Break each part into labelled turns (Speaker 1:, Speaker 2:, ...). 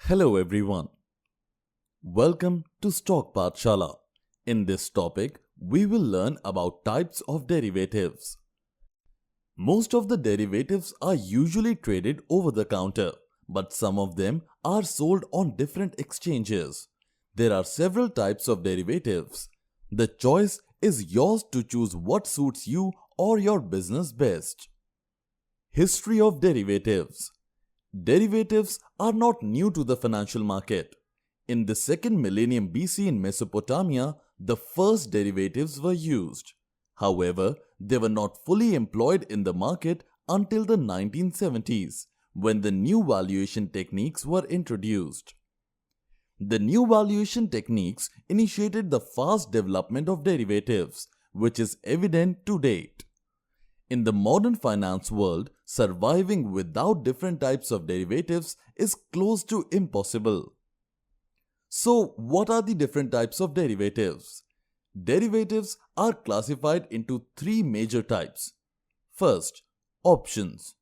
Speaker 1: Hello everyone. Welcome to Stock Pathshala. In this topic, we will learn about types of derivatives. Most of the derivatives are usually traded over the counter, but some of them are sold on different exchanges. There are several types of derivatives. The choice is yours to choose what suits you or your business best. History of derivatives. Derivatives are not new to the financial market. In the second millennium BC in Mesopotamia, the first derivatives were used. However, they were not fully employed in the market until the 1970s, when the new valuation techniques were introduced. The new valuation techniques initiated the fast development of derivatives, which is evident to date. In the modern finance world, surviving without different types of derivatives is close to impossible. So, what are the different types of derivatives? Derivatives are classified into three major types. First, options.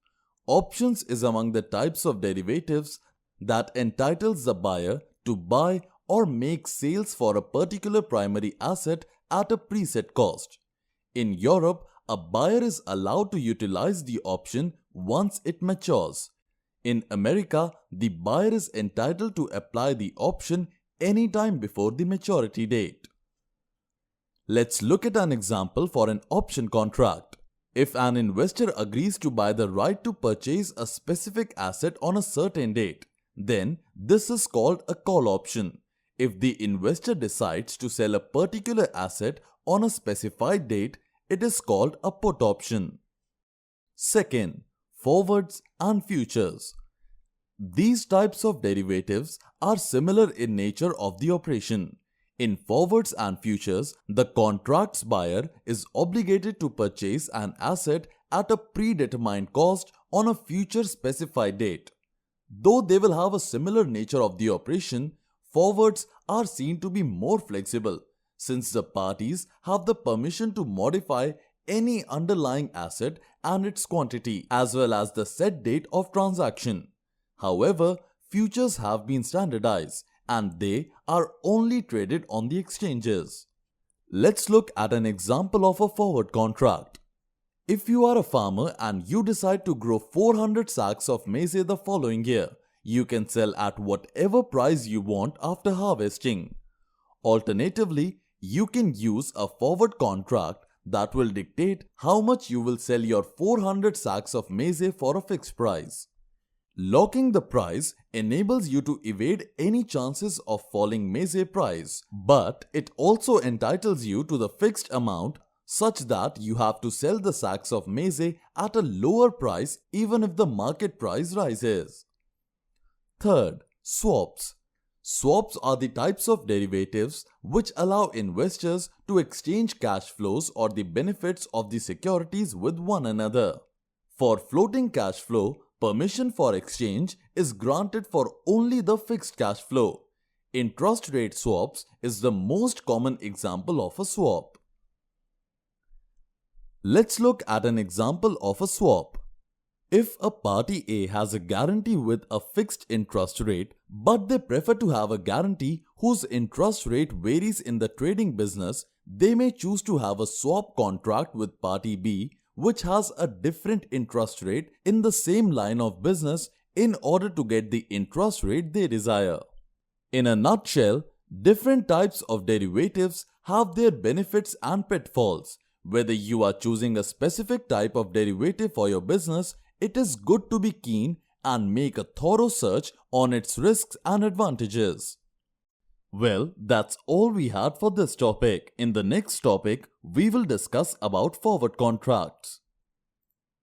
Speaker 1: Options is among the types of derivatives that entitles the buyer to buy or make sales for a particular primary asset at a preset cost. In Europe, a buyer is allowed to utilize the option once it matures. In America, the buyer is entitled to apply the option anytime before the maturity date. Let's look at an example for an option contract. If an investor agrees to buy the right to purchase a specific asset on a certain date, then this is called a call option. If the investor decides to sell a particular asset on a specified date, it is called a put option. Second, forwards and futures. These types of derivatives are similar in nature of the operation. In forwards and futures, the contract's buyer is obligated to purchase an asset at a predetermined cost on a future specified date. Though they will have a similar nature of the operation, forwards are seen to be more flexible, since the parties have the permission to modify any underlying asset and its quantity, as well as the set date of transaction. However, futures have been standardized and they are only traded on the exchanges. Let's look at an example of a forward contract. If you are a farmer and you decide to grow 400 sacks of maize the following year, you can sell at whatever price you want after harvesting. Alternatively, you can use a forward contract that will dictate how much you will sell your 400 sacks of maize for a fixed price. Locking the price enables you to evade any chances of falling maize price, but it also entitles you to the fixed amount such that you have to sell the sacks of maize at a lower price even if the market price rises. Third, swaps. Swaps are the types of derivatives which allow investors to exchange cash flows or the benefits of the securities with one another. For floating cash flow, permission for exchange is granted for only the fixed cash flow. Interest rate swaps is the most common example of a swap. Let's look at an example of a swap. If a party A has a guarantee with a fixed interest rate, but they prefer to have a guarantee whose interest rate varies in the trading business, they may choose to have a swap contract with party B, which has a different interest rate in the same line of business in order to get the interest rate they desire. In a nutshell, different types of derivatives have their benefits and pitfalls. Whether you are choosing a specific type of derivative for your business, it is good to be keen and make a thorough search on its risks and advantages. Well, that's all we had for this topic. In the next topic, we will discuss about forward contracts.